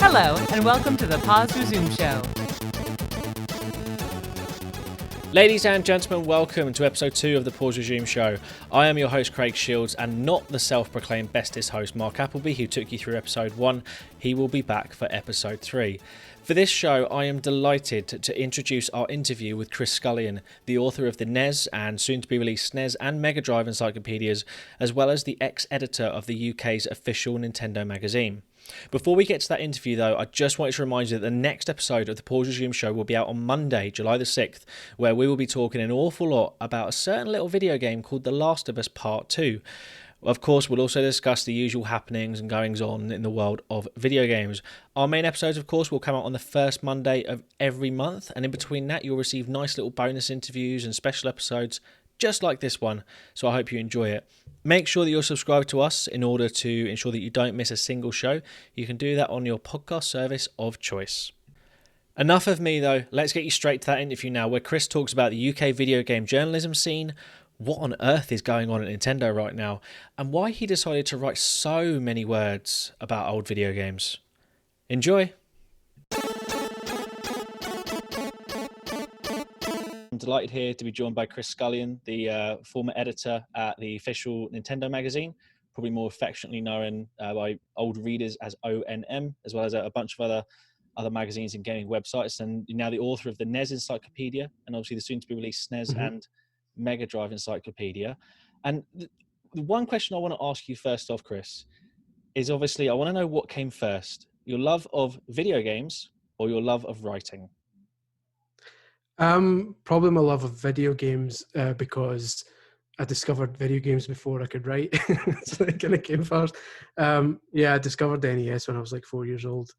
Hello, and welcome to the Pause Resume Show. Ladies and gentlemen, welcome to episode 2 of the Pause Resume Show. I am your host, Craig Shields, and not the self-proclaimed bestest host, Mark Appleby, who took you through episode 1. He will be back for episode 3. For this show, I am delighted to introduce our interview with Chris Scullion, the author of the NES and soon-to-be-released SNES and Mega Drive encyclopedias, as well as the ex-editor of the UK's official Nintendo magazine. Before we get to that interview, though, I just wanted to remind you that the next episode of the Pause Resume Show will be out on Monday, July the 6th, where we will be talking an awful lot about a certain little video game called The Last of Us Part 2. Of course, we'll also discuss the usual happenings and goings-on in the world of video games. Our main episodes, of course, will come out on the first Monday of every month, and in between that, you'll receive nice little bonus interviews and special episodes just like this one, so I hope you enjoy it. Make sure that you're subscribed to us in order to ensure that you don't miss a single show. You can do that on your podcast service of choice. Enough of me though, let's get you straight to that interview now, where Chris talks about the UK video game journalism scene, what on earth is going on at Nintendo right now, and why he decided to write so many words about old video games. Enjoy! I'm delighted here to be joined by Chris Scullion, the former editor at the official Nintendo magazine, probably more affectionately known by old readers as ONM, as well as a bunch of other magazines and gaming websites, and you're now the author of the NES Encyclopaedia, and obviously the soon-to-be-released SNES and Mega Drive Encyclopedia. And the one question I want to ask you first off, Chris, is obviously I want to know what came first, your love of video games or your love of writing? Probably my love of video games because I discovered video games before I could write. So it kind of came first. I discovered the NES when I was like 4 years old.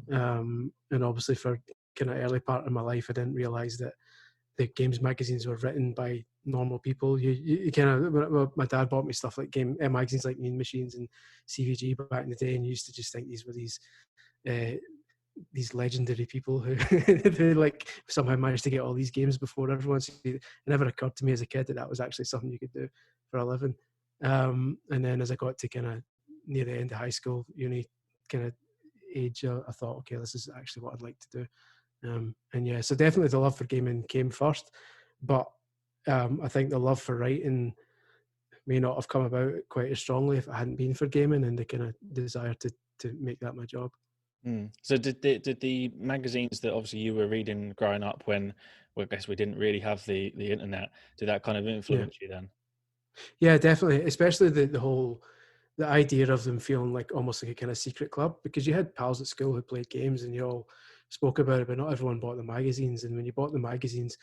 And obviously for kind of early part of my life, I didn't realize that the games magazines were written by normal people. You kind of, my dad bought me stuff like game magazines like Mean Machines and CVG back in the day, and you used to just think these were these legendary people who who like somehow managed to get all these games before everyone. So it never occurred to me as a kid that was actually something you could do for a living. And then as I got to kind of near the end of high school, uni kind of age, I thought, okay, this is actually what I'd like to do. So definitely the love for gaming came first, but I think the love for writing may not have come about quite as strongly if it hadn't been for gaming and the kind of desire to make that my job. So did the magazines that obviously you were reading growing up when, well, I guess we didn't really have the internet, did that kind of influence you then? Yeah, definitely. Especially the idea of them feeling like almost like a kind of secret club, because you had pals at school who played games and you all spoke about it, but not everyone bought the magazines. And when you bought the magazines,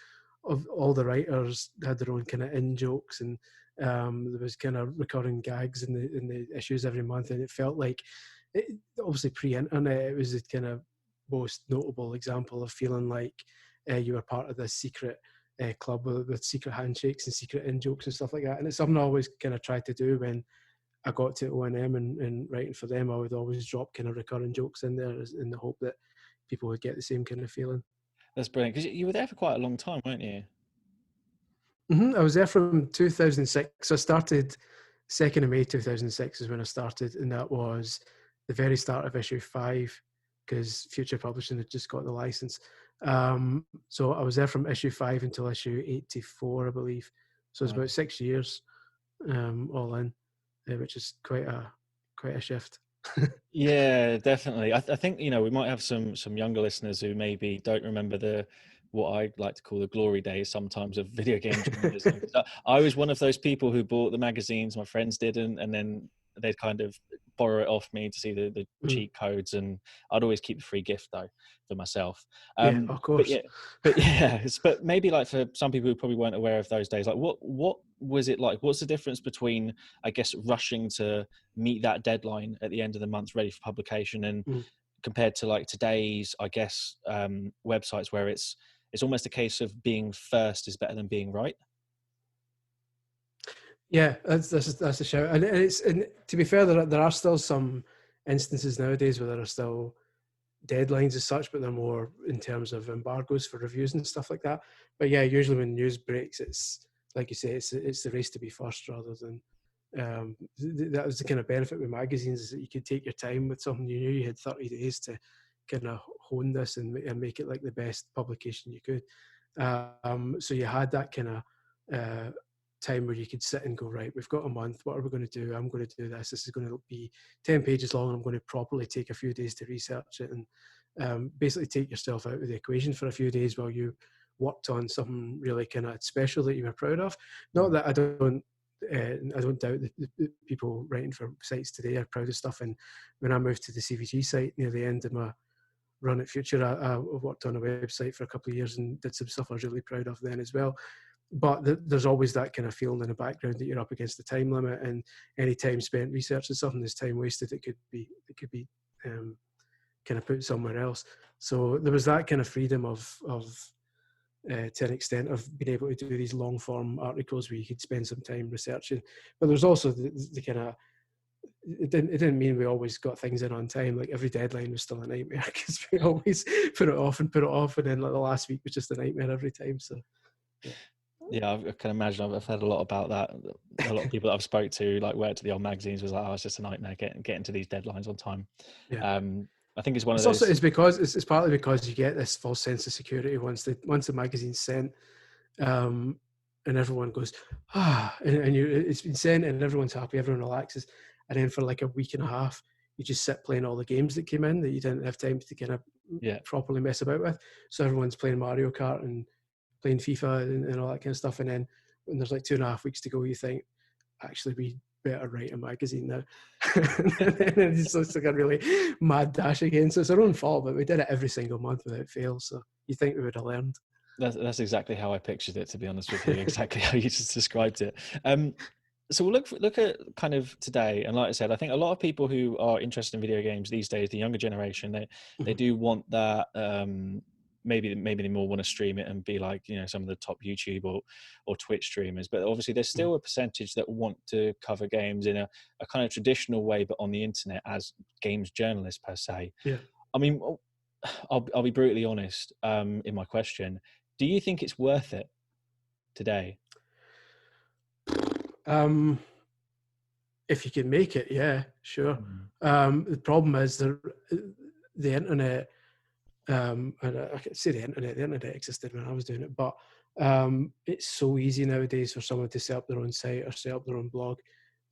of all the writers had their own kind of in jokes, and there was kind of recurring gags in the issues every month, and it felt like obviously pre-internet, it was the kind of most notable example of feeling like you were part of this secret club with secret handshakes and secret in-jokes and stuff like that. And it's something I always kind of tried to do when I got to O&M and writing for them. I would always drop kind of recurring jokes in there in the hope that people would get the same kind of feeling. That's brilliant, because you were there for quite a long time, weren't you? I was there from 2006. So I started 2nd of May 2006 is when I started, and that was the very start of issue 5, because Future Publishing had just got the license. So I was there from issue 5 until issue 84, I believe. So it's about 6 years all in, which is quite a shift. Yeah, definitely. I think, we might have some younger listeners who maybe don't remember what I like to call the glory days sometimes of video game journalism. I was one of those people who bought the magazines, my friends didn't, and then they'd kind of borrow it off me to see the cheat codes, and I'd always keep the free gift though for myself. Yeah, of course. But maybe like for some people who probably weren't aware of those days, like what was it like? What's the difference between, I guess, rushing to meet that deadline at the end of the month ready for publication and compared to like today's, I guess, websites where it's almost a case of being first is better than being right? Yeah, that's a shout. And to be fair, there are still some instances nowadays where there are still deadlines as such, but they're more in terms of embargoes for reviews and stuff like that. But yeah, usually when news breaks, it's like you say, it's the race to be first rather than. That was the kind of benefit with magazines, is that you could take your time with something. You knew you had 30 days to kind of hone this and make it like the best publication you could. So you had that kind of time where you could sit and go, right, we've got a month, what are we going to do? I'm going to do this. This is going to be 10 pages long. I'm going to properly take a few days to research it and basically take yourself out of the equation for a few days while you worked on something really kind of special that you were proud of. Not that I don't doubt the people writing for sites today are proud of stuff. And when I moved to the CVG site near the end of my run at Future, I worked on a website for a couple of years and did some stuff I was really proud of then as well. But there's always that kind of feeling in the background that you're up against the time limit, and any time spent researching something is time wasted. It could be kind of put somewhere else. So there was that kind of freedom of to an extent of being able to do these long form articles where you could spend some time researching. But there's also the kind of, it didn't mean we always got things in on time. Like every deadline was still a nightmare because we always put it off, and then like the last week was just a nightmare every time. So yeah, I can imagine. I've heard a lot about that. A lot of people that I've spoke to, like worked at the old magazines, was like, "Oh, it's just a nightmare getting to these deadlines on time." yeah. I think it's one of It's those. also it's partly because you get this false sense of security once the magazine's sent, and everyone goes and it's been sent and everyone's happy, everyone relaxes, and then for like a week and a half you just sit playing all the games that came in that you didn't have time to kind of properly mess about with. So everyone's playing Mario Kart and playing FIFA and all that kind of stuff, and then when there's like 2.5 weeks to go, you think, actually we better write a magazine now. And it's like a really mad dash again. So it's our own fault, but we did it every single month without fail. So you think we would have learned. That's exactly how I pictured it, to be honest with you. Exactly how you just described it. So we'll look at kind of today, and like I said, I think a lot of people who are interested in video games these days, the younger generation, they do want that. Maybe they more want to stream it and be like, you know, some of the top YouTube or Twitch streamers. But obviously, there's still a percentage that want to cover games in a kind of traditional way, but on the internet as games journalists per se. Yeah. I mean, I'll be brutally honest in my question. Do you think it's worth it today? If you can make it, yeah, sure. The problem is the internet, and I can say the internet existed when I was doing it, but it's so easy nowadays for someone to set up their own site or set up their own blog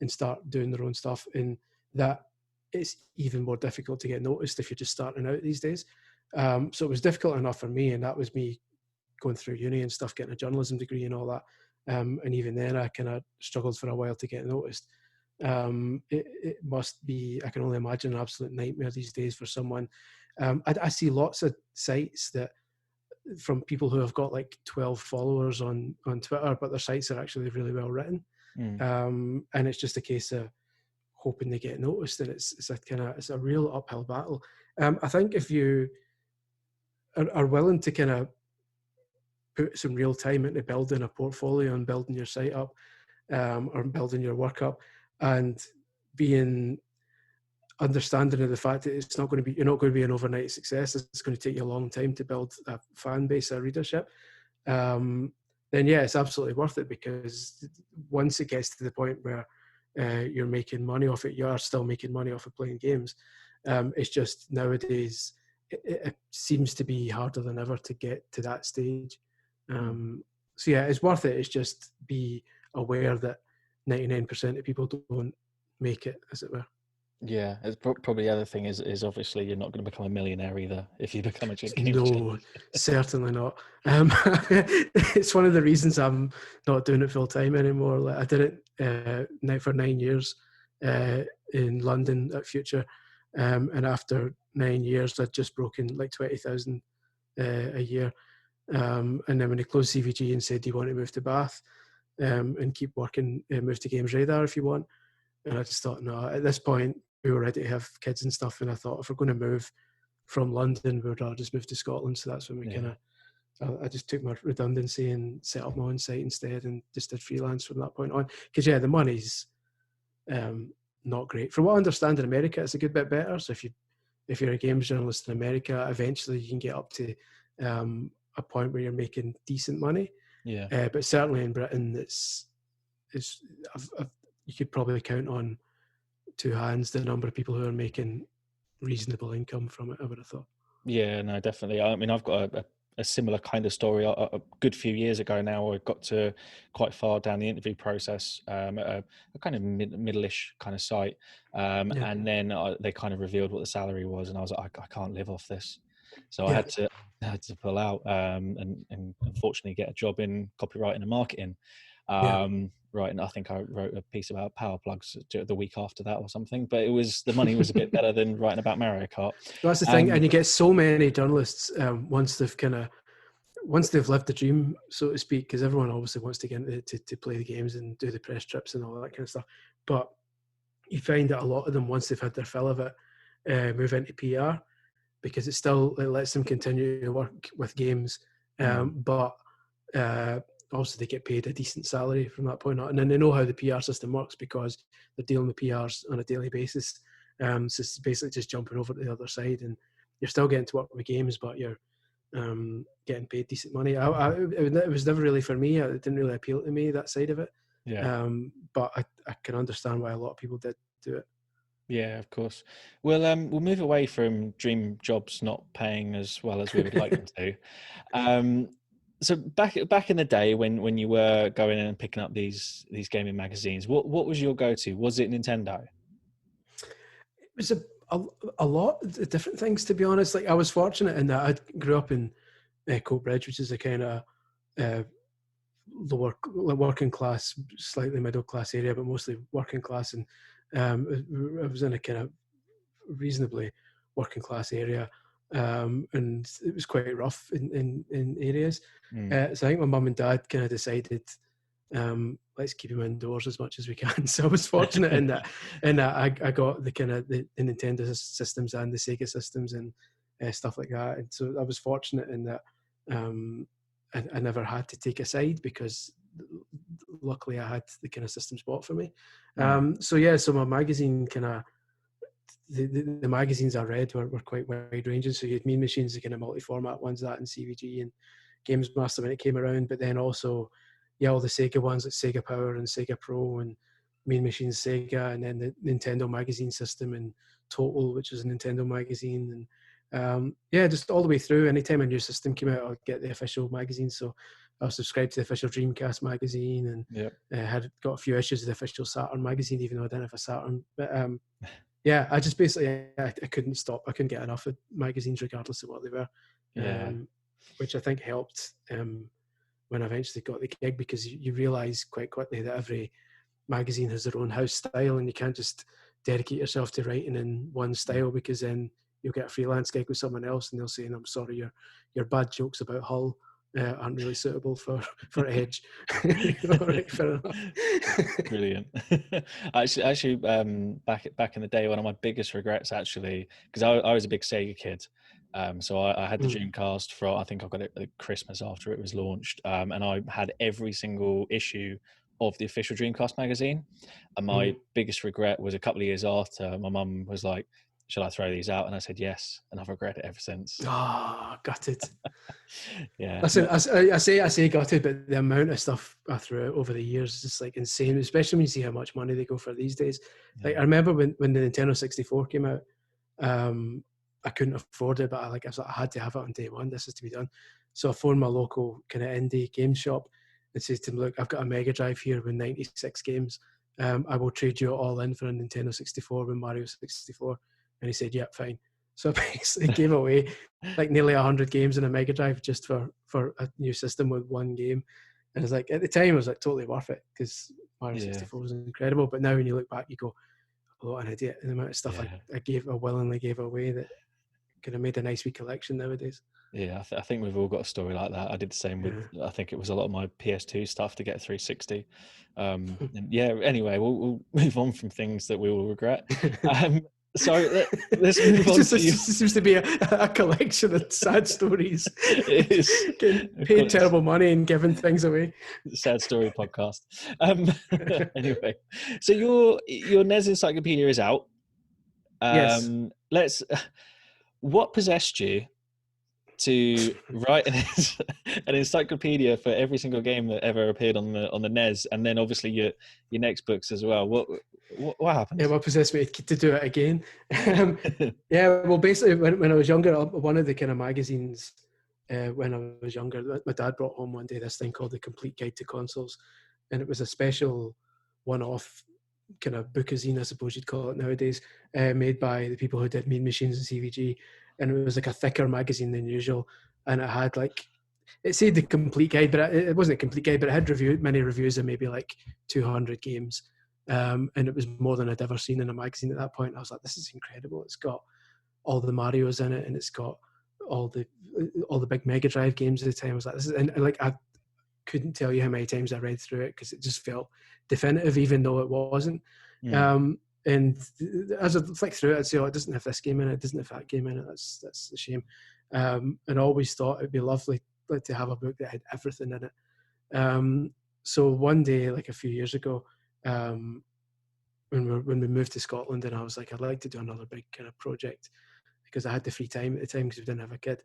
and start doing their own stuff, and that it's even more difficult to get noticed if you're just starting out these days. So it was difficult enough for me, and that was me going through uni and stuff, getting a journalism degree and all that. And even then I kind of struggled for a while to get noticed. It must be, I can only imagine, an absolute nightmare these days for someone. I see lots of sites that from people who have got like 12 followers on Twitter, but their sites are actually really well written. And it's just a case of hoping they get noticed, and it's a real uphill battle. I think if you are willing to kind of put some real time into building a portfolio and building your site up, or building your work up, and being understanding of the fact that you're not going to be an overnight success. It's going to take you a long time to build a fan base, a readership. Then yeah, it's absolutely worth it, because once it gets to the point where you're making money off it, you are still making money off of playing games. It's just nowadays it seems to be harder than ever to get to that stage. So yeah, it's worth it. It's just be aware that 99% of people don't make it, as it were. Yeah, it's probably the other thing is obviously you're not going to become a millionaire either if you become a games No, journalist. certainly not. It's one of the reasons I'm not doing it full time anymore. Like I did it now for 9 years in London at Future, and after 9 years, I'd just broken like 20,000 a year. And then when they closed CVG and said, "Do you want to move to Bath and keep working? Move to Games Radar if you want." And I just thought, no. At this point, we were ready to have kids and stuff, and I thought, if we're going to move from London, we'd rather just move to Scotland. So that's when we I just took my redundancy and set up my own site instead, and just did freelance from that point on. Because yeah, the money's not great. From what I understand, in America, it's a good bit better. So if you're a games journalist in America, eventually you can get up to a point where you're making decent money. Yeah. But certainly in Britain, you could probably count on two hands the number of people who are making reasonable income from it, I would have thought. Yeah, no, definitely. I mean, I've got a similar kind of story. A good few years ago now, I got to quite far down the interview process at a kind of middle-ish kind of site, Yeah, and then they kind of revealed what the salary was, and I was like, I can't live off this, so yeah, I had to pull out, and unfortunately get a job in copywriting and marketing. yeah. Right, and I think I wrote a piece about power plugs the week after that or something, but the money was a bit better than writing about Mario Kart. That's the thing, and you get so many journalists once they've lived the dream, so to speak, because everyone obviously wants to get into to play the games and do the press trips and all that kind of stuff. But you find that a lot of them, once they've had their fill of it, move into PR because it lets them continue to work with games, but also they get paid a decent salary from that point on, and then they know how the PR system works because they're dealing with PRs on a daily basis. So it's basically just jumping over to the other side, and you're still getting to work with games, but you're getting paid decent money. It was never really for me. It didn't really appeal to me, that side of it. Yeah. But I can understand why a lot of people did do it. Yeah, of course. We'll move away from dream jobs not paying as well as we would like them to. So back in the day when you were going in and picking up these gaming magazines, what was your go-to? Was it Nintendo? It was a lot of different things, to be honest. Like, I was fortunate in that I grew up in Coatbridge, which is a kind of lower working class, slightly middle class area, but mostly working class. And I was in a kind of reasonably working class area, and it was quite rough in areas. So I think my mum and dad kind of decided, let's keep him indoors as much as we can. So I was fortunate in that I got the kind of the Nintendo systems and the Sega systems and stuff like that. And so I was fortunate in that I never had to take a side because luckily I had the kind of systems bought for me. So my magazine kind of the magazines I read were quite wide ranging. So you had Mean Machines, the kind of multi-format ones, that and CVG and Games Master when it came around, but then also all the Sega ones like Sega Power and Sega Pro and Mean Machines Sega, and then the Nintendo magazine system and Total, which is a Nintendo magazine, and just all the way through. Anytime a new system came out, I'd get the official magazine. So I was subscribed to the official Dreamcast magazine, and had got a few issues of the official Saturn magazine, even though I didn't have a Saturn. But I just basically I couldn't stop. I couldn't get enough of magazines, regardless of what they were. Which I think helped when I eventually got the gig, because you realise quite quickly that every magazine has their own house style, and you can't just dedicate yourself to writing in one style, because then you'll get a freelance gig with someone else and they'll say, I'm sorry, your bad jokes about Hull aren't really suitable for Edge. Right, fair enough. Brilliant. actually, back in the day, one of my biggest regrets, actually, because I was a big Sega kid. So I had the Dreamcast I think I got it at Christmas after it was launched, and I had every single issue of the official Dreamcast magazine. And my biggest regret was a couple of years after, my mum was like, "Shall I throw these out?" And I said yes, and I've regretted it ever since. Oh, gutted. Yeah. Listen, I say gutted, but the amount of stuff I threw out over the years is just like insane, especially when you see how much money they go for these days. Yeah. Like, I remember when the Nintendo 64 came out, I couldn't afford it, but I had to have it on day one. This is to be done. So I phoned my local kind of indie game shop and said to him, look, I've got a Mega Drive here with 96 games. I will trade you all in for a Nintendo 64 with Mario 64. And he said, yep, fine. So I basically gave away like nearly 100 games in a Mega Drive just for a new system with one game. And it's like, at the time, it was like totally worth it, because Mario 64 was incredible. But now when you look back, you go, oh, an idiot. And the amount of stuff I willingly gave away that could have made a nice wee collection nowadays. Yeah, I think we've all got a story like that. I did the same with, I think it was a lot of my PS2 stuff to get 360. Anyway, we'll move on from things that we will regret. So let's move on. It seems to be a collection of sad stories. It is. Getting paid terrible money and giving things away. Sad story podcast. Anyway, so your NES Encyclopedia is out. Yes. What possessed you to write an encyclopedia for every single game that ever appeared on the NES, and then obviously your next books as well? What happened? Yeah, what possessed me to do it again? Yeah, well, basically, when I was younger, one of the kind of magazines, when I was younger, my dad brought home one day this thing called the Complete Guide to Consoles, and it was a special one-off kind of bookazine, I suppose you'd call it nowadays, made by the people who did Mean Machines and CVG, and it was like a thicker magazine than usual, and it had like, it said the complete guide, but it wasn't a complete guide, but it had many reviews of maybe like 200 games, and it was more than I'd ever seen in a magazine at that point. I was like, this is incredible. It's got all the Marios in it, and it's got all the big Mega Drive games at the time. I was like, this is, and like I couldn't tell you how many times I read through it because it just felt definitive, even though it wasn't. And as I flicked through it, I'd say, "Oh, it doesn't have this game in it. It doesn't have that game in it. That's a shame." And I always thought it'd be lovely to have a book that had everything in it. So one day, like a few years ago, when we moved to Scotland, and I was like, I'd like to do another big kind of project because I had the free time at the time because we didn't have a kid.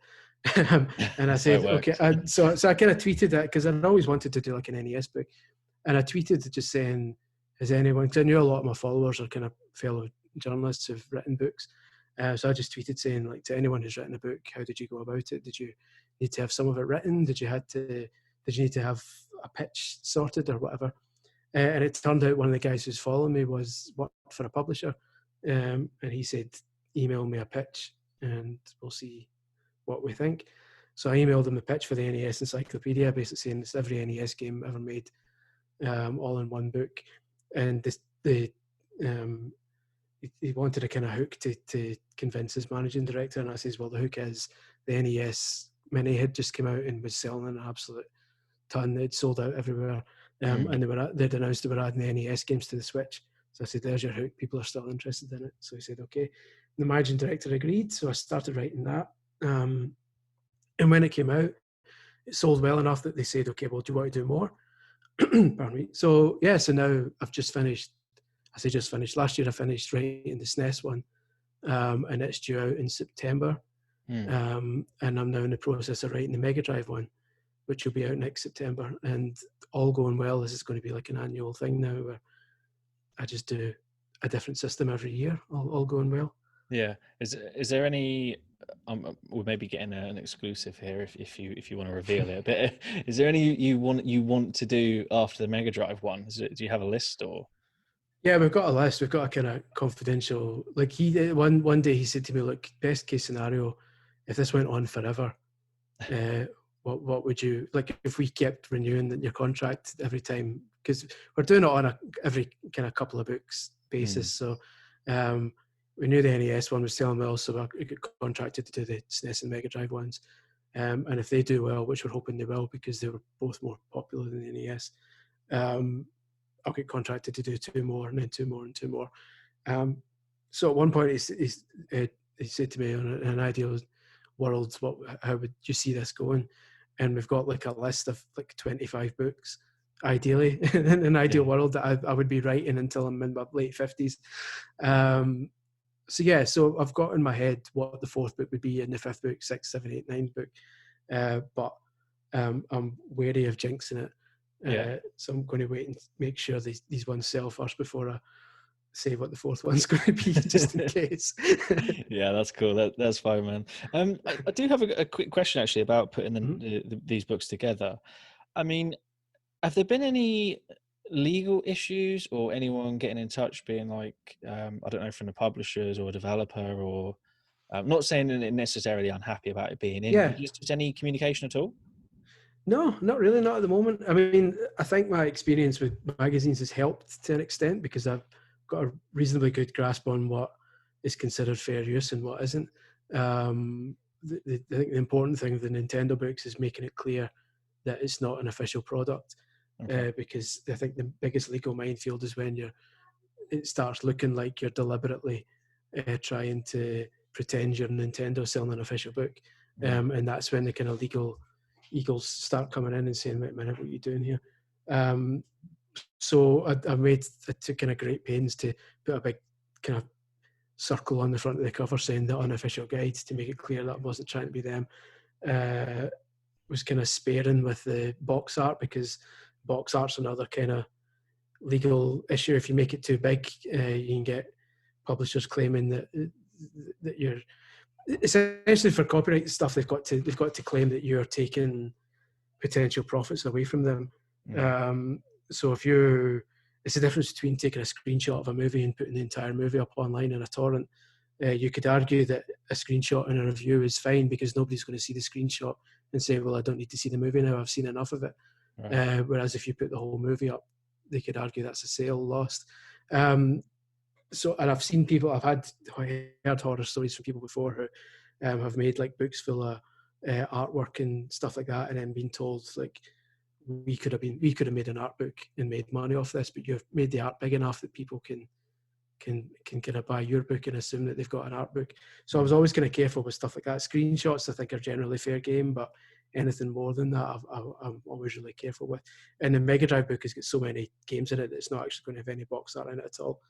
And I said, okay. So I kind of tweeted that because I'd always wanted to do like an NES book. And I tweeted just saying, has anyone, because I knew a lot of my followers are kind of fellow journalists who've written books. So I just tweeted saying, like, to anyone who's written a book, how did you go about it? Did you need to have some of it written? Did you need to have a pitch sorted or whatever? And it turned out one of the guys who's following me worked for a publisher. And he said, email me a pitch and we'll see what we think. So I emailed him the pitch for the NES Encyclopaedia, basically saying it's every NES game ever made, all in one book. And he wanted a kind of hook to convince his managing director. And I says, well, the hook is the NES Mini had just come out and was selling an absolute ton. They'd sold out everywhere. And they'd announced they were adding the NES games to the Switch. So I said, there's your hook. People are still interested in it. So he said, okay. The managing director agreed. So I started writing that. And when it came out, it sold well enough that they said, okay, well, do you want to do more? Pardon me. So, yeah, so now I've just finished. I say just finished. Last year I finished writing the SNES one. And it's due out in September. And I'm now in the process of writing the Mega Drive one, which will be out next September. And all going well, this is going to be like an annual thing now where I just do a different system every year, all going well. Yeah. Is there any, we're maybe getting an exclusive here if you want to reveal it, but is there any you want to do after the Mega Drive one? Do you have a list or? Yeah, we've got a list. We've got a kind of confidential, like one day he said to me, look, best case scenario, if this went on forever, what would you, like if we kept renewing your contract every time, because we're doing it on every kind of couple of books basis. So we knew the NES one was selling well, so we got contracted to do the SNES and Mega Drive ones. And if they do well, which we're hoping they will because they were both more popular than the NES, I'll get contracted to do 2 more and then 2 more and 2 more. So at one point he said to me, in an ideal world, how would you see this going? And we've got like a list of like 25 books, ideally, in an ideal world that I would be writing until I'm in my late 50s. So I've got in my head what the 4th book would be and the 5th book, 6th, 7th, 8th, 9th book. But I'm wary of jinxing it. So I'm going to wait and make sure these ones sell first before I say what the 4th one's going to be, just in case. Yeah, that's cool. That's fine, man. I do have a quick question actually about putting these books together. I mean, have there been any legal issues or anyone getting in touch being like, I don't know, from the publishers or a developer or not saying that they're necessarily unhappy about it being in, but just any communication at all? No, not really, not at the moment. I mean, I think my experience with magazines has helped to an extent because I've got a reasonably good grasp on what is considered fair use and what isn't. I think the important thing with the Nintendo books is making it clear that it's not an official product. Okay. Because I think the biggest legal minefield is when it starts looking like you're deliberately trying to pretend you're Nintendo selling an official book. And that's when the kind of legal eagles start coming in and saying, wait a minute, what are you doing here? So I took kind of great pains to put a big kind of circle on the front of the cover saying the unofficial guides to make it clear that I wasn't trying to be them. Was kind of sparing with the box art because box art's another kind of legal issue. If you make it too big, you can get publishers claiming that you're essentially, for copyright stuff, they've got to claim that you're taking potential profits away from them. So if it's the difference between taking a screenshot of a movie and putting the entire movie up online in a torrent. You could argue that a screenshot in a review is fine because nobody's going to see the screenshot and say, well, I don't need to see the movie now, I've seen enough of it. Right. Whereas if you put the whole movie up, they could argue that's a sale lost. And I've seen people, I've heard horror stories from people before who have made like books full of artwork and stuff like that, and then been told like, we could have made an art book and made money off this, but you've made the art big enough that people can kind of buy your book and assume that they've got an art book. So I was always kind of careful with stuff like that. Screenshots I think are generally fair game, but anything more than that I'm always really careful with. And the Mega Drive book has got so many games in it that it's not actually going to have any box art in it at all.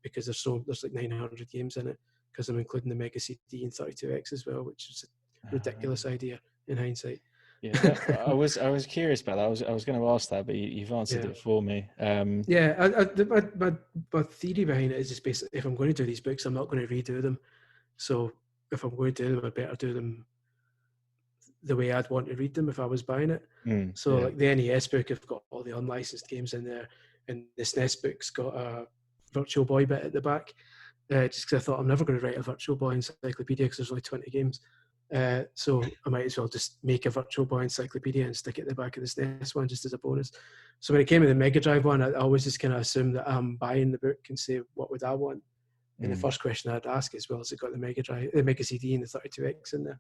Because there's like 900 games in it, because I'm including the Mega CD and 32X as well, which is a ridiculous idea in hindsight. Yeah, I was curious about that. I was going to ask that, but you've answered it for me. My theory behind it is just basically, if I'm going to do these books, I'm not going to redo them. So if I'm going to do them, I better do them the way I'd want to read them if I was buying it. Like the NES book, I've got all the unlicensed games in there, and the SNES book's got a Virtual Boy bit at the back. Just because I thought I'm never going to write a Virtual Boy encyclopedia because there's only 20 games. So I might as well just make a Virtual Boy encyclopedia and stick it at the back of the SNES one just as a bonus. So when it came to the Mega Drive one, I always just kind of assumed that I'm buying the book and say, what would I want? And the first question I'd ask is, well, has it got the Mega CD and the 32X in there?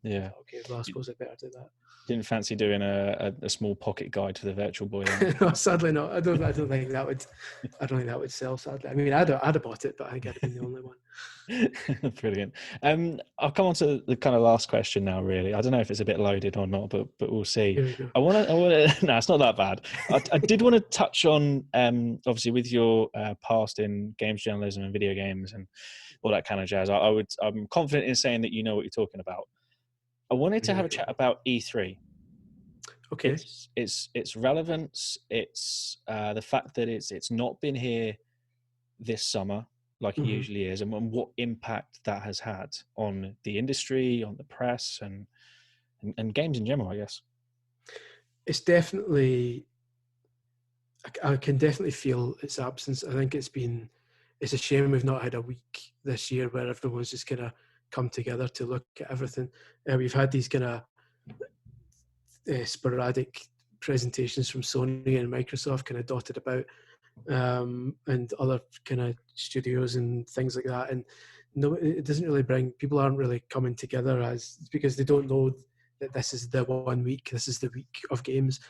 Yeah. Okay, well, I suppose I better do that. Didn't fancy doing a small pocket guide to the Virtual Boy? No, sadly not. I don't think that would sell. Sadly, I mean, I'd have bought it, but I think I'd have been the only one. Brilliant. I'll come on to the kind of last question now. Really, I don't know if it's a bit loaded or not, but we'll see. Here we go. I want to. No, it's not that bad. I did want to touch on obviously with your past in games journalism and video games and all that kind of jazz. I'm confident in saying that you know what you're talking about. I wanted to have a chat about E3. Okay. Its relevance. It's the fact that it's not been here this summer like it usually is, and what impact that has had on the industry, on the press, and games in general, I guess. It's definitely. I can definitely feel its absence. I think it's a shame we've not had a week this year where everyone's just kind of come together to look at everything. We've had these kind of sporadic presentations from Sony and Microsoft kind of dotted about, and other kind of studios and things like that. And no, it doesn't really people aren't really coming together because they don't know that this is the 1 week, this is the week of games,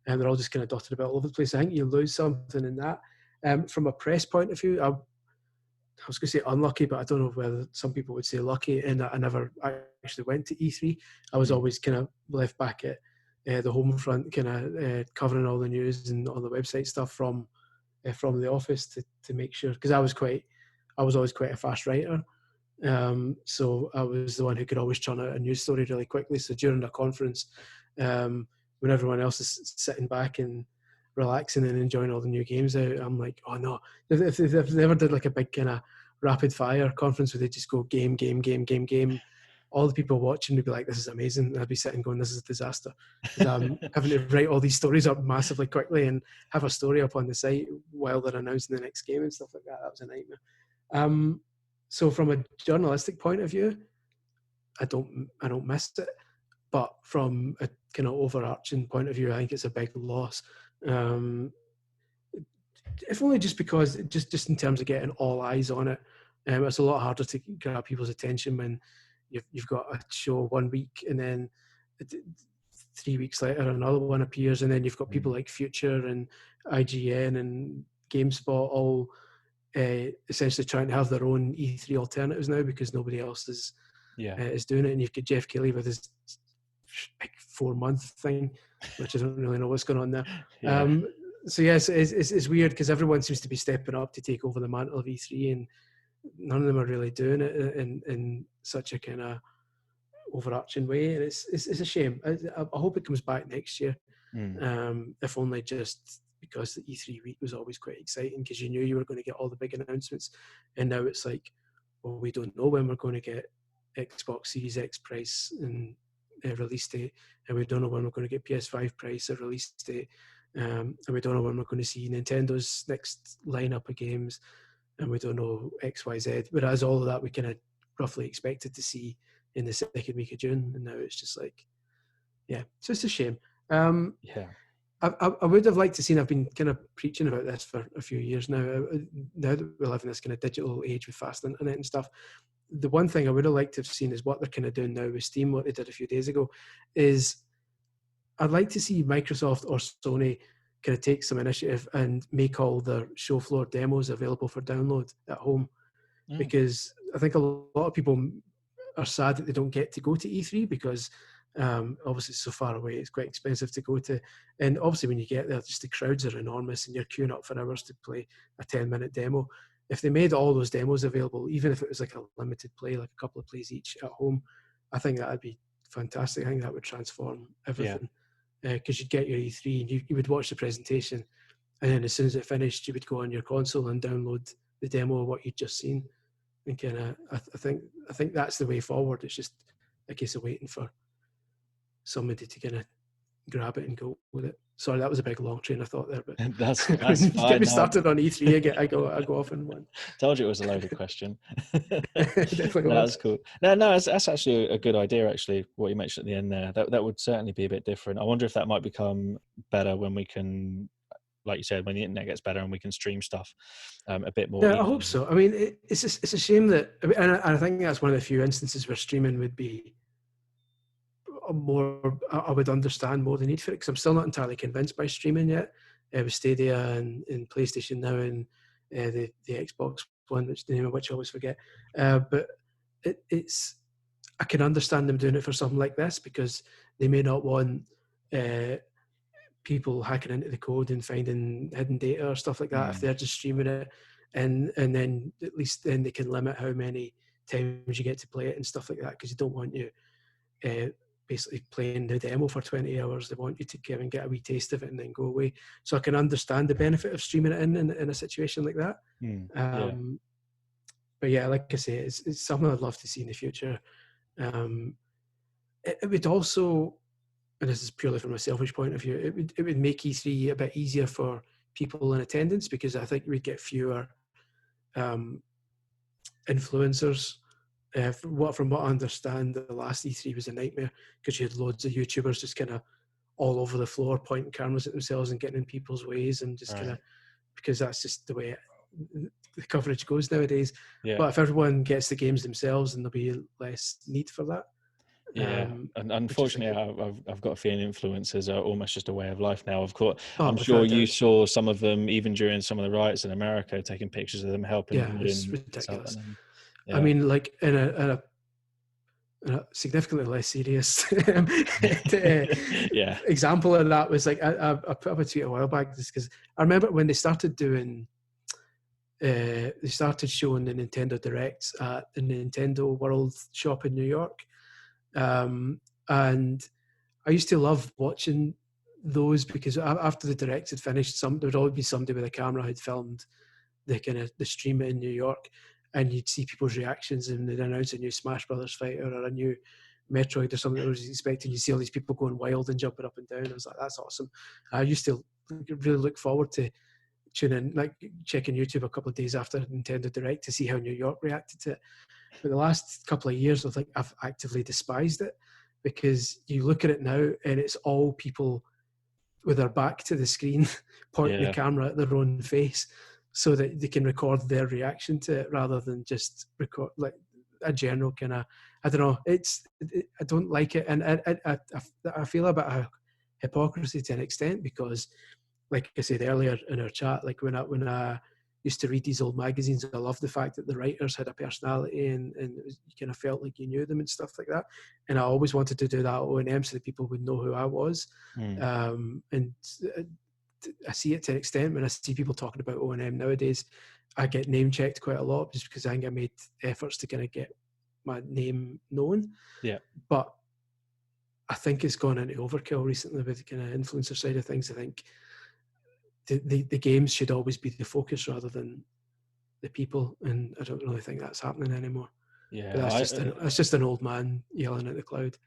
and they're all just kind of dotted about all over the place. I think you lose something in that. From a press point of view, I was going to say unlucky, but I don't know whether some people would say lucky, and I never actually went to E3. I was always kind of left back at the home front, kind of covering all the news and all the website stuff from the office to make sure, because I was always quite a fast writer. So I was the one who could always churn out a news story really quickly. So during a conference, when everyone else is sitting back and relaxing and enjoying all the new games out, I'm like, oh no. If they ever did like a big kind of rapid fire conference where they just go game, all the people watching would be like, this is amazing. And I'd be sitting going, this is a disaster. Having to write all these stories up massively quickly and have a story up on the site while they're announcing the next game and stuff like that. That was a nightmare. So from a journalistic point of view, I don't miss it. But from a kind of overarching point of view, I think it's a big loss. If only just because, just in terms of getting all eyes on it, it's a lot harder to grab people's attention when you've got a show 1 week and then 3 weeks later another one appears, and then you've got people like Future and IGN and GameSpot all essentially trying to have their own E3 alternatives now because nobody else is doing it, and you've got Jeff Keighley with his big 4-month thing, which I don't really know what's going on there. So yes, it's weird because everyone seems to be stepping up to take over the mantle of E3, and none of them are really doing it in such a kind of overarching way, and it's a shame. I hope it comes back next year, if only just because the E3 week was always quite exciting because you knew you were going to get all the big announcements. And now it's like, well, we don't know when we're going to get Xbox Series X price and release date, and we don't know when we're going to get PS5 price or release date, and we don't know when we're going to see Nintendo's next lineup of games, and we don't know X, Y, Z. Whereas all of that we kind of roughly expected to see in the second week of June, and now it's just like, yeah, it's just a shame. Yeah. I would have liked to see, I've been kind of preaching about this for a few years now, now that we live in this kind of digital age with fast internet and stuff. The one thing I would have liked to have seen is what they're kind of doing now with Steam, what they did a few days ago, is I'd like to see Microsoft or Sony kind of take some initiative and make all their show floor demos available for download at home. Because I think a lot of people are sad that they don't get to go to E3 because obviously it's so far away, it's quite expensive to go to, and obviously when you get there, just the crowds are enormous and you're queuing up for hours to play a 10-minute demo. If they made all those demos available, even if it was like a limited play, like a couple of plays each at home, I think that would be fantastic. I think that would transform everything, because you'd get your E3 and you would watch the presentation, and then as soon as it finished, you would go on your console and download the demo of what you'd just seen. And kind of, I think that's the way forward. It's just a case of waiting for somebody to kind of grab it and go with it. Sorry, that was a big long train of thought there, but that's you fine. get me started on E3. I go off in one. Told you it was a loaded question. Definitely No, was. that's cool. No, that's actually a good idea. Actually, what you mentioned at the end there, that would certainly be a bit different. I wonder if that might become better when we can, like you said, when the internet gets better and we can stream stuff a bit more. Yeah, easily. I hope so. I mean, it's a shame that, and I think that's one of the few instances where streaming would be more. I would understand more the need for it, because I'm still not entirely convinced by streaming yet. With Stadia and PlayStation Now and the Xbox One, which the name of which I always forget. But it's I can understand them doing it for something like this, because they may not want people hacking into the code and finding hidden data or stuff like that. If they're just streaming it, and then at least then they can limit how many times you get to play it and stuff like that, because you don't want you basically playing the demo for 20 hours. They want you to come and get a wee taste of it and then go away. So I can understand the benefit of streaming it in a situation like that. But yeah, like I say, it's something I'd love to see in the future. It would also, and this is purely from a selfish point of view, it would make E3 a bit easier for people in attendance, because I think we'd get fewer influencers. From what I understand, the last E3 was a nightmare, because you had loads of YouTubers just kind of all over the floor pointing cameras at themselves and getting in people's ways, and just kind of, because that's just the way the coverage goes nowadays. But if everyone gets the games themselves, then there'll be less need for that. And unfortunately, I've got a feeling influencers are almost just a way of life now. Of course, I'm sure you saw some of them even during some of the riots in America, taking pictures of them helping. Yeah, it's ridiculous. Yeah. I mean, like in a significantly less serious example of that was like I put up a tweet a while back, just because I remember when they started doing. They started showing the Nintendo Directs at the Nintendo World Shop in New York. And I used to love watching those, because after the Directs had finished, there would always be somebody with a camera who'd filmed the stream in New York, and you'd see people's reactions, and they'd announce a new Smash Brothers fighter or a new Metroid or something that I was expecting. You see all these people going wild and jumping up and down. I was like, that's awesome. I used to really look forward to tune in, like checking YouTube a couple of days after Nintendo Direct to see how New York reacted to it. But the last couple of years, I think I've actively despised it, because you look at it now and it's all people with their back to the screen pointing the camera at their own face so that they can record their reaction to it, rather than just record like a general kind of, I don't know, I don't like it. And I feel a bit of hypocrisy to an extent, because like I said earlier in our chat, like when I used to read these old magazines, I loved the fact that the writers had a personality, and you kind of felt like you knew them and stuff like that. And I always wanted to do that at O&M so that people would know who I was. And I see it to an extent when I see people talking about O&M nowadays. I get name checked quite a lot, just because I think I made efforts to kind of get my name known. Yeah. But I think it's gone into overkill recently with the kind of influencer side of things. I think the games should always be the focus rather than the people, and I don't really think that's happening anymore. Yeah, But that's just an old man yelling at the cloud.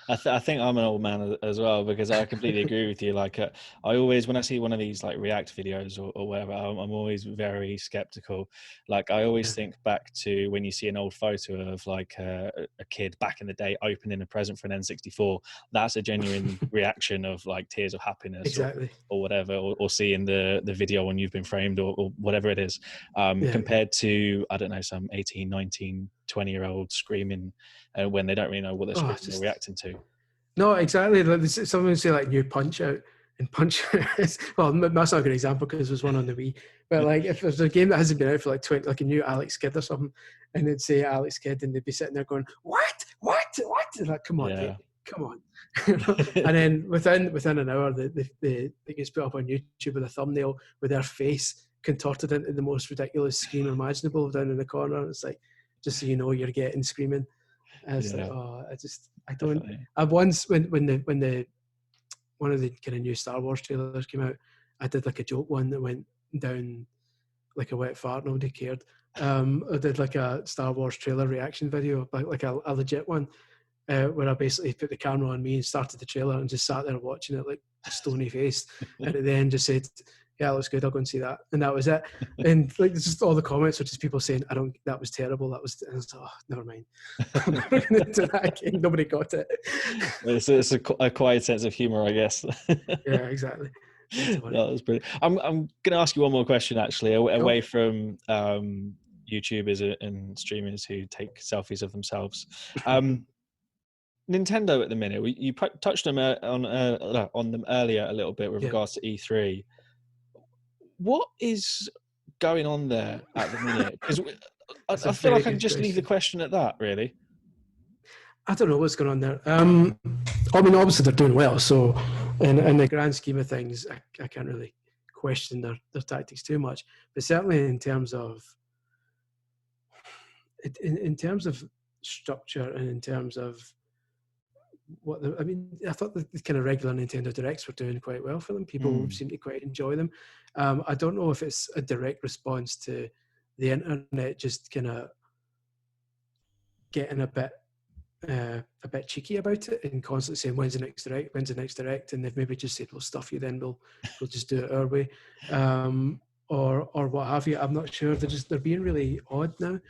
I think I'm an old man as well, because I completely agree with you. Like, I always, when I see one of these like React videos or whatever, I'm always very skeptical. Like, I always think back to when you see an old photo of like a kid back in the day opening a present for an N64. That's a genuine reaction of like tears of happiness, Exactly. or whatever, or seeing the video when you've been framed, or whatever it is, compared to, I don't know, some 18, 19, 20-year-old screaming when they don't really know what they're reacting to. No, exactly. Like, someone would say like new Punch Out, and Punch Out well, that's not a good example because there's one on the Wii. But like, if there's a game that hasn't been out for like 20, like a new Alex Kidd or something, and they'd say Alex Kidd, and they'd be sitting there going, "What? And like, come on, Yeah. come on." And then within an hour, they gets put up on YouTube with a thumbnail with their face contorted into the most ridiculous scream imaginable down in the corner. It's like, just so you know, you're getting screaming. And it's like, I don't. Definitely. I once when the one of the kind of new Star Wars trailers came out, I did like a joke one that went down like a wet fart. Nobody cared. I did like a Star Wars trailer reaction video, like a legit one, where I basically put the camera on me and started the trailer and just sat there watching it like stony faced, and at the end just said, "Yeah, it looks good. I'll go and see that," and that was it. And like, just all the comments were just people saying, that was terrible. That was, and I was like, oh, never mind. I'm never going to do that again. Nobody got it. It's a quiet sense of humor, I guess. Yeah, exactly. That was brilliant. I'm going to ask you one more question, actually, away from YouTubers and streamers who take selfies of themselves. Nintendo at the minute, you touched on them earlier a little bit with regards to E3. What is going on there at the minute? Because I feel like I can just leave the question at that, really. I don't know what's going on there. I mean, obviously they're doing well. So, in the grand scheme of things, I can't really question their tactics too much. But certainly in terms of structure and in terms of I thought the kind of regular Nintendo Directs were doing quite well for them. People seem to quite enjoy them. I don't know if it's a direct response to the internet just kind of getting a bit cheeky about it and constantly saying, when's the next direct, and they've maybe just said, well, stuff you, then we'll just do it our way, or what have you. I'm not sure. They're being really odd now,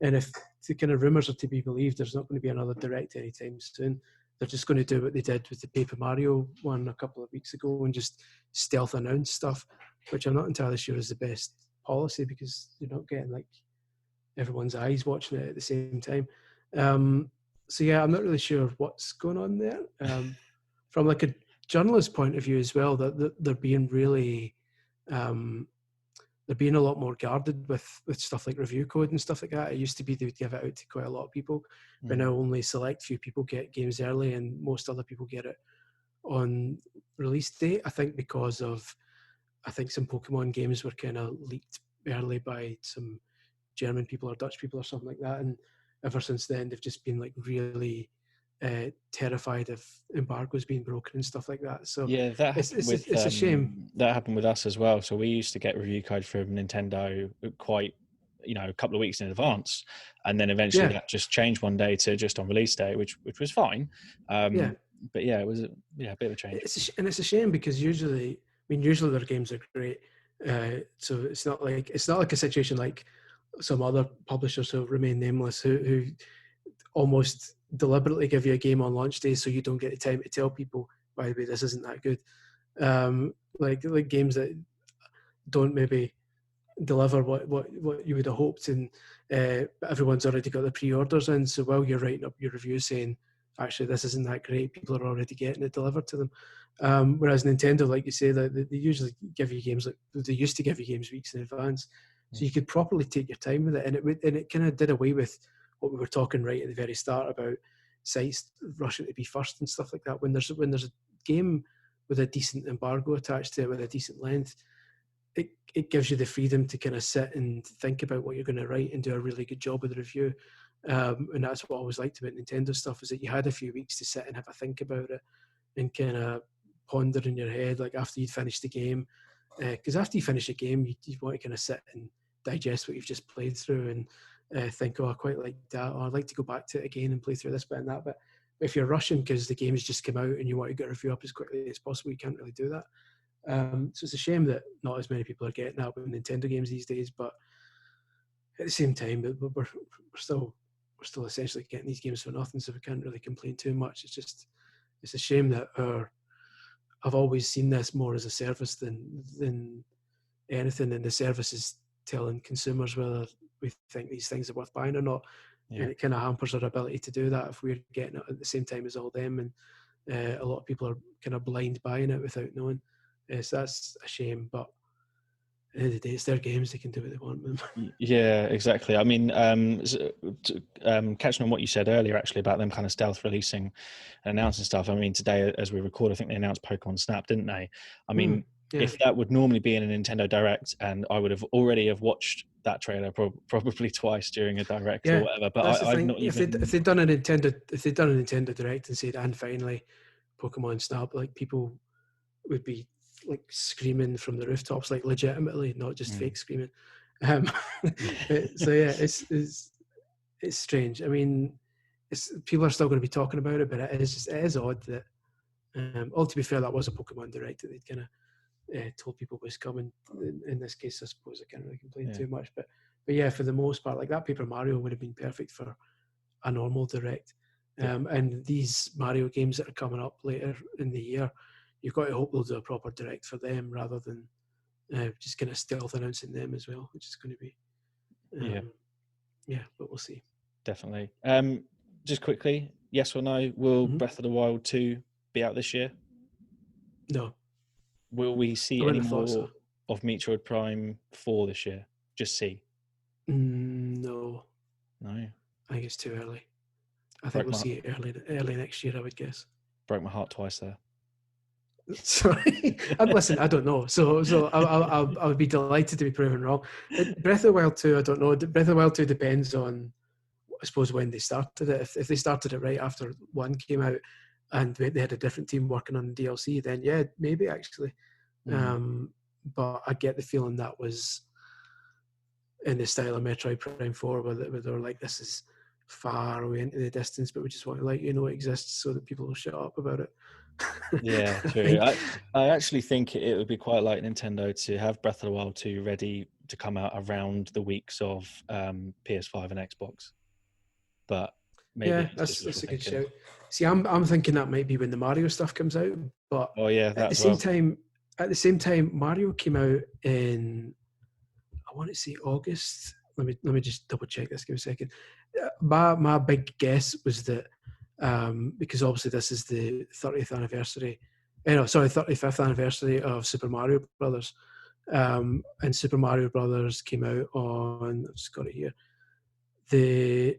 and if the kind of rumors are to be believed, there's not going to be another direct anytime soon. They're just going to do what they did with the Paper Mario one a couple of weeks ago and just stealth announce stuff, which I'm not entirely sure is the best policy, because you're not getting like everyone's eyes watching it at the same time. So yeah, I'm not really sure what's going on there. From like a journalist point of view as well, that they're being really, they're being a lot more guarded with stuff like review code and stuff like that. It used to be they would give it out to quite a lot of people, but now only select few people get games early, and most other people get it on release date. I think because of, some Pokemon games were kind of leaked early by some German people or Dutch people or something like that, and ever since then they've just been like really terrified of embargoes being broken and stuff like that. So yeah, it's a shame. That happened with us as well. So we used to get review code from Nintendo quite, a couple of weeks in advance, and then eventually that just changed one day to just on release day, which was fine. But yeah, it was a bit of a change. It's a shame, because usually their games are great. So it's not like a situation like some other publishers who remain nameless who almost deliberately give you a game on launch day so you don't get the time to tell people, by the way, this isn't that good. Like games that don't maybe deliver what you would have hoped, and everyone's already got the pre-orders in, so while you're writing up your review saying, actually, this isn't that great, people are already getting it delivered to them. Whereas Nintendo, like you say, that they usually give you games, like they used to give you games weeks in advance, so you could properly take your time with it, and it kind of did away with what we were talking right at the very start about sites rushing to be first and stuff like that. When there's a game with a decent embargo attached to it, with a decent length, it gives you the freedom to kind of sit and think about what you're going to write and do a really good job with the review. And that's what I always liked about Nintendo stuff, is that you had a few weeks to sit and have a think about it and kind of ponder in your head, like after you'd finished the game, because after you finish a game, you want to kind of sit and digest what you've just played through and think, oh, I quite like that, or I'd like to go back to it again and play through this bit and that bit. But if you're rushing because the game's just come out and you want to get a review up as quickly as possible, you can't really do that. So it's a shame that not as many people are getting that with Nintendo games these days. But at the same time, we're still essentially getting these games for nothing, so we can't really complain too much. It's a shame that I've always seen this more as a service than anything, and the service is telling consumers whether we think these things are worth buying or not. Yeah. And it kind of hampers our ability to do that if we're getting it at the same time as all them, and a lot of people are kind of blind buying it without knowing. So that's a shame, but at the end of the day, it's their games, they can do what they want with them. Yeah, exactly. I mean, catching on what you said earlier, actually, about them kind of stealth releasing and announcing stuff. I mean, today, as we record, I think they announced Pokemon Snap, didn't they? I mean, Yeah. if that would normally be in a Nintendo Direct, and I would have already have watched that trailer probably twice during a Direct or whatever, but I've not even... If they'd done a Nintendo Direct and said, and finally, Pokemon Snap, like, people would be like screaming from the rooftops, like legitimately, not just fake screaming. So yeah, it's strange. I mean, people are still going to be talking about it, but it is odd that. To be fair, that was a Pokemon Direct that they'd kind of told people was coming. In this case, I suppose I can't really complain too much, but yeah, for the most part, like that Paper Mario would have been perfect for a normal Direct. And these Mario games that are coming up later in the year, you've got to hope they'll do a proper Direct for them rather than just kind of stealth announcing them as well, which is going to be, but we'll see. Definitely. Just quickly, yes or no, will Breath of the Wild 2 be out this year? No. Will we see any more of Metroid Prime 4 this year? Just see. No. No. I think it's too early. I think we'll see it early next year, I would guess. Broke my heart twice there. Sorry. Listen, I don't know. So I would be delighted to be proven wrong. Breath of the Wild 2, I don't know. Breath of the Wild 2 depends on, I suppose, when they started it. If they started it right after 1 came out and they had a different team working on the DLC, then yeah, maybe actually. But I get the feeling that was in the style of Metroid Prime 4, where they were like, this is far away into the distance, but we just want to let you know it exists so that people will shut up about it. Yeah, true. I actually think it would be quite like Nintendo to have Breath of the Wild 2 ready to come out around the weeks of PS5 and Xbox. But maybe that's a good shout. See, I'm thinking that might be when the Mario stuff comes out, but at the same time, Mario came out in, I want to say August. Let me just double check this. Give me a second. My big guess was that because obviously this is the 30th anniversary. 35th anniversary of Super Mario Brothers, and Super Mario Brothers came out on, I've just got it here, the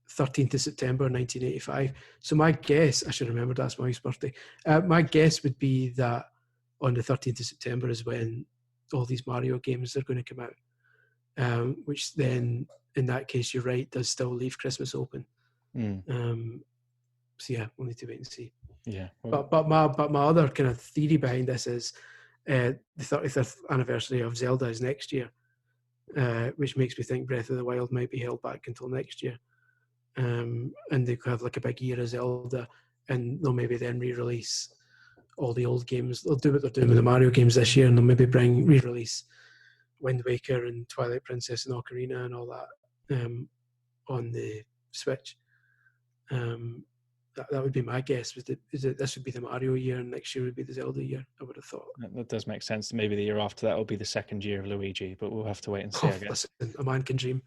13th of September 1985. So my guess, I should remember that's my wife's birthday. My guess would be that on the 13th of September is when all these Mario games are going to come out, which then, in that case, you're right, does still leave Christmas open. So yeah, we'll need to wait and see. Yeah. But my other kind of theory behind this is the 35th anniversary of Zelda is next year, which makes me think Breath of the Wild might be held back until next year. And they could have like a big year of Zelda, and they'll maybe then re-release all the old games. They'll do what they're doing with the Mario games this year, and they'll maybe re-release Wind Waker and Twilight Princess and Ocarina and all that on the Switch. That would be my guess. Is that this would be the Mario year and next year would be the Zelda year? I would have thought. That does make sense. Maybe the year after that will be the second year of Luigi, but we'll have to wait and see. I guess. Listen, a man can dream.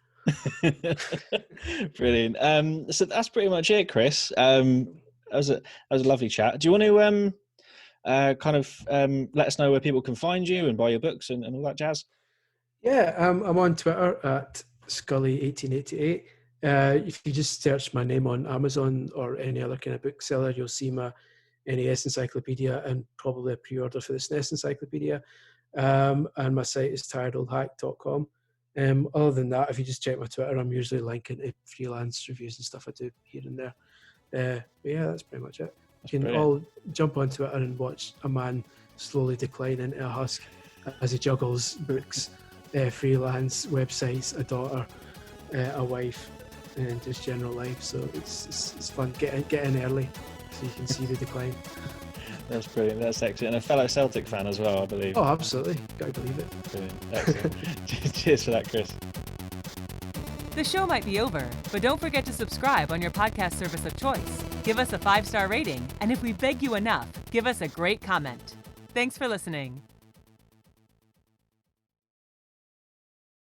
Brilliant. So that's pretty much it, Chris. That was a lovely chat. Do you want to kind of let us know where people can find you and buy your books and all that jazz? Yeah, I'm on Twitter at Scully1888. If you just search my name on Amazon or any other kind of bookseller, you'll see my NES Encyclopedia and probably a pre-order for the SNES Encyclopedia. And my site is tiredoldhack.com. Other than that, if you just check my Twitter, I'm usually linking to freelance reviews and stuff I do here and there. But yeah, that's pretty much it. You can all jump on Twitter and watch a man slowly decline into a husk. as he juggles books, freelance websites, a daughter, a wife, and just general life. So it's fun. Get in early so you can see the decline. That's brilliant. That's excellent. And a fellow Celtic fan as well, I believe. Oh, absolutely. Gotta believe it. Brilliant. Excellent. Cheers for that, Chris. The show might be over, but don't forget to subscribe on your podcast service of choice. Give us a 5-star rating, and if we beg you enough, give us a great comment. Thanks for listening.